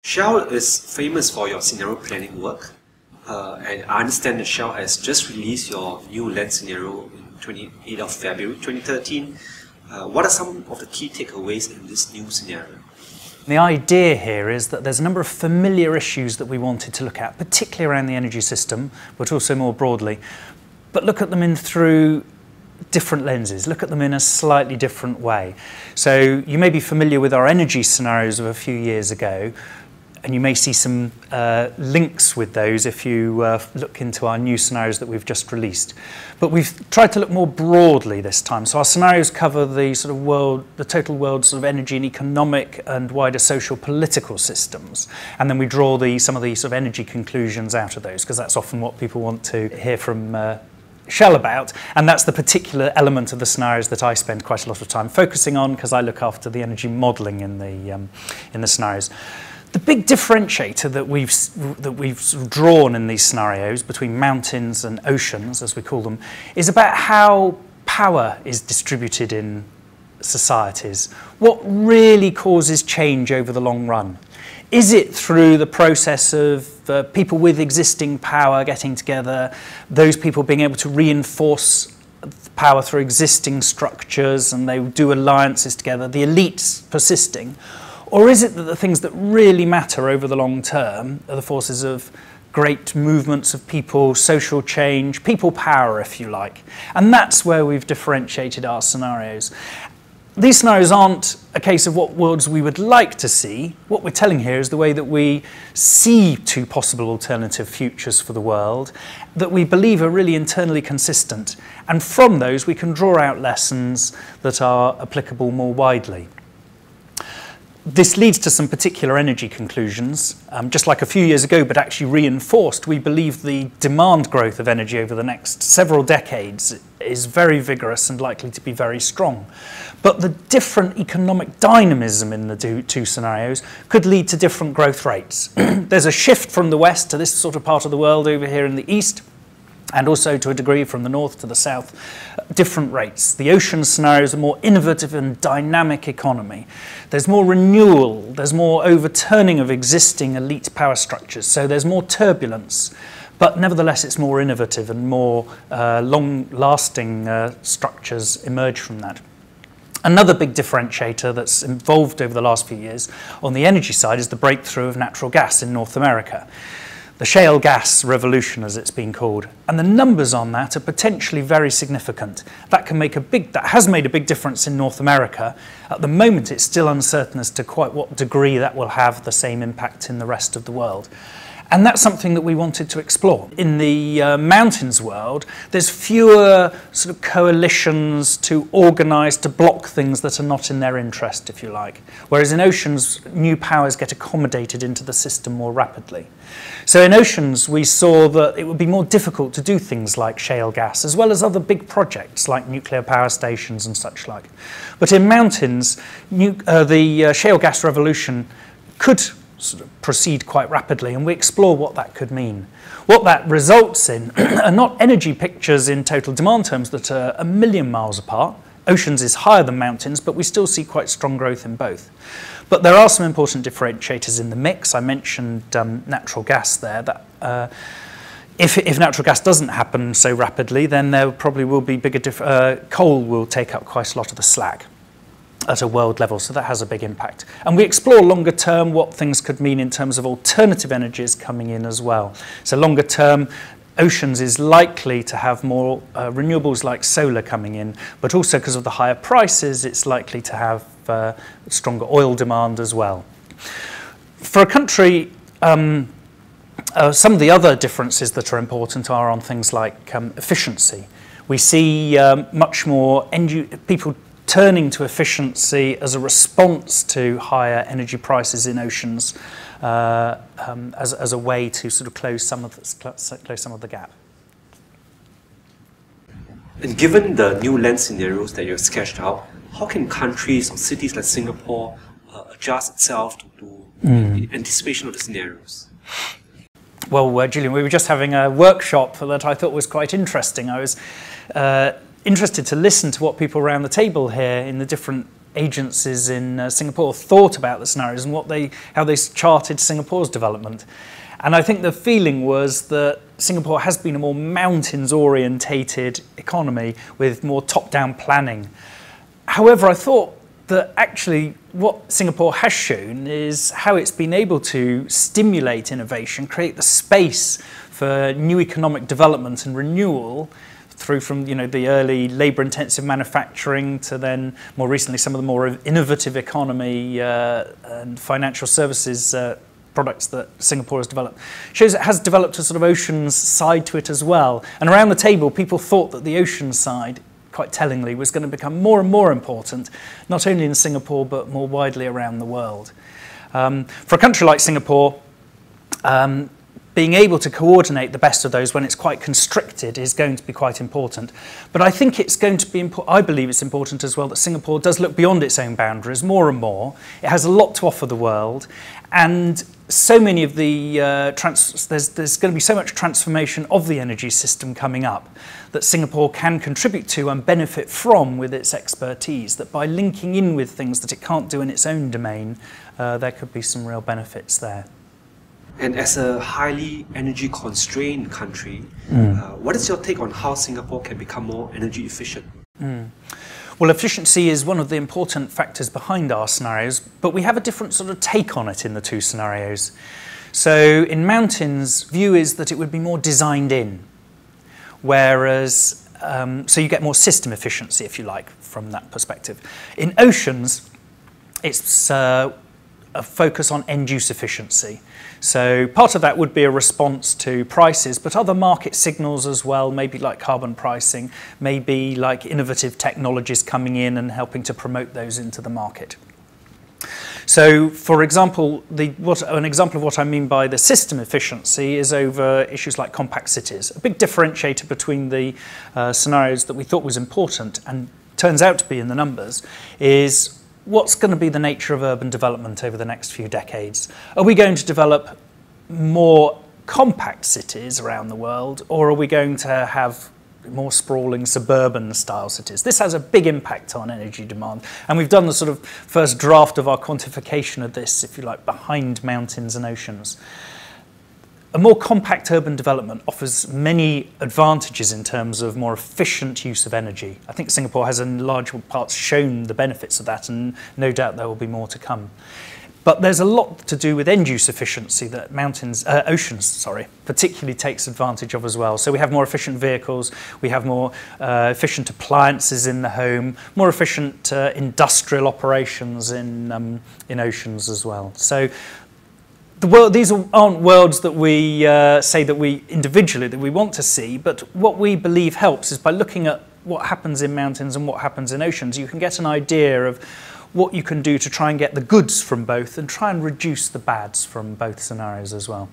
Shale is famous for your scenario planning work, and I understand that Shale has just released your new land scenario in 28th of February 2013. What are some of the key takeaways in this new scenario? The idea here is that there's a number of familiar issues that we wanted to look at, particularly around the energy system, but also more broadly, but look at them in through different lenses, look at them in a slightly different way. So you may be familiar with our energy scenarios of a few years ago, and you may see some links with those if you look into our new scenarios that we've just released. But we've tried to look more broadly this time. So our scenarios cover the sort of world, the total world sort of energy and economic and wider social political systems. And then we draw some of the sort of energy conclusions out of those, because that's often what people want to hear from Shale about, and that's the particular element of the scenarios that I spend quite a lot of time focusing on, because I look after the energy modelling in the scenarios. The big differentiator that we've sort of drawn in these scenarios between mountains and oceans, as we call them, is about how power is distributed in societies. What really causes change over the long run? Is it through the process of people with existing power getting together, those people being able to reinforce power through existing structures and they do alliances together, the elites persisting? Or is it that the things that really matter over the long term are the forces of great movements of people, social change, people power, if you like? And that's where we've differentiated our scenarios. These scenarios aren't a case of what worlds we would like to see. What we're telling here is the way that we see two possible alternative futures for the world that we believe are really internally consistent. And from those, we can draw out lessons that are applicable more widely. This leads to some particular energy conclusions. Just like a few years ago, but actually reinforced, we believe the demand growth of energy over the next several decades is very vigorous and likely to be very strong. But the different economic dynamism in the two scenarios could lead to different growth rates. There's a shift from the west to this sort of part of the world over here in the east, and also to a degree from the north to the south, different rates. The ocean scenario is a more innovative and dynamic economy. There's more renewal, there's more overturning of existing elite power structures, so there's more turbulence, but nevertheless it's more innovative and more long-lasting structures emerge from that. Another big differentiator that's evolved over the last few years on the energy side is the breakthrough of natural gas in North America. The shale gas revolution, as it's been called, and the numbers on that are potentially very significant. That has made a big difference in North America. At the moment, it's still uncertain as to quite what degree that will have the same impact in the rest of the world. And that's something that we wanted to explore. In the mountains world, there's fewer sort of coalitions to organise to block things that are not in their interest, if you like. Whereas in oceans, new powers get accommodated into the system more rapidly. So in oceans, we saw that it would be more difficult to do things like shale gas, as well as other big projects like nuclear power stations and such like. But in mountains, the shale gas revolution could sort of proceed quite rapidly, and we explore what that could mean. What that results in are not energy pictures in total demand terms that are a million miles apart. Oceans is higher than mountains, but we still see quite strong growth in both. But there are some important differentiators in the mix. I mentioned natural gas there. That if natural gas doesn't happen so rapidly, then there probably will be bigger coal will take up quite a lot of the slack at a world level, so that has a big impact. And we explore longer term what things could mean in terms of alternative energies coming in as well. So longer term, oceans is likely to have more renewables like solar coming in, but also because of the higher prices, it's likely to have stronger oil demand as well. For a country, some of the other differences that are important are on things like efficiency. We see much more people turning to efficiency as a response to higher energy prices in oceans as a way to sort of close some of the gap. And given the new land scenarios that you've sketched out, how can countries or cities like Singapore adjust itself to the anticipation of the scenarios? Well, Julian, we were just having a workshop that I thought was quite interesting. I was interested to listen to what people around the table here in the different agencies in Singapore thought about the scenarios and how they charted Singapore's development. And I think the feeling was that Singapore has been a more mountains-orientated economy with more top-down planning. However, I thought that actually what Singapore has shown is how it's been able to stimulate innovation, create the space for new economic development and renewal through from the early labour-intensive manufacturing to then more recently some of the more innovative economy and financial services products that Singapore has developed. Shows it has developed a sort of oceans side to it as well. And around the table, people thought that the ocean side, quite tellingly, was going to become more and more important, not only in Singapore, but more widely around the world. For a country like Singapore, being able to coordinate the best of those when it's quite constricted is going to be quite important. But I think it's going to be I believe it's important as well that Singapore does look beyond its own boundaries more and more. It has a lot to offer the world, and so many of the there's going to be so much transformation of the energy system coming up that Singapore can contribute to and benefit from with its expertise, that by linking in with things that it can't do in its own domain, there could be some real benefits there. And as a highly energy constrained country, what is your take on how Singapore can become more energy efficient? Well, efficiency is one of the important factors behind our scenarios, but we have a different sort of take on it in the two scenarios. So in mountains, view is that it would be more designed in, whereas, so you get more system efficiency, if you like, from that perspective. In oceans, it's a focus on end-use efficiency. So part of that would be a response to prices, but other market signals as well, maybe like carbon pricing, maybe like innovative technologies coming in and helping to promote those into the market. So, for example, an example of what I mean by the system efficiency is over issues like compact cities. A big differentiator between the scenarios that we thought was important and turns out to be in the numbers is what's going to be the nature of urban development over the next few decades? Are we going to develop more compact cities around the world, or are we going to have more sprawling suburban style cities? This has a big impact on energy demand, and we've done the sort of first draft of our quantification of this, if you like, behind mountains and oceans. A more compact urban development offers many advantages in terms of more efficient use of energy. I think Singapore has in large parts shown the benefits of that, and no doubt there will be more to come. But there's a lot to do with end-use efficiency that oceans, particularly takes advantage of as well. So we have more efficient vehicles, we have more efficient appliances in the home, more efficient industrial operations in oceans as well. So these aren't worlds that we say that we individually that we want to see, but what we believe helps is by looking at what happens in mountains and what happens in oceans, you can get an idea of what you can do to try and get the goods from both and try and reduce the bads from both scenarios as well.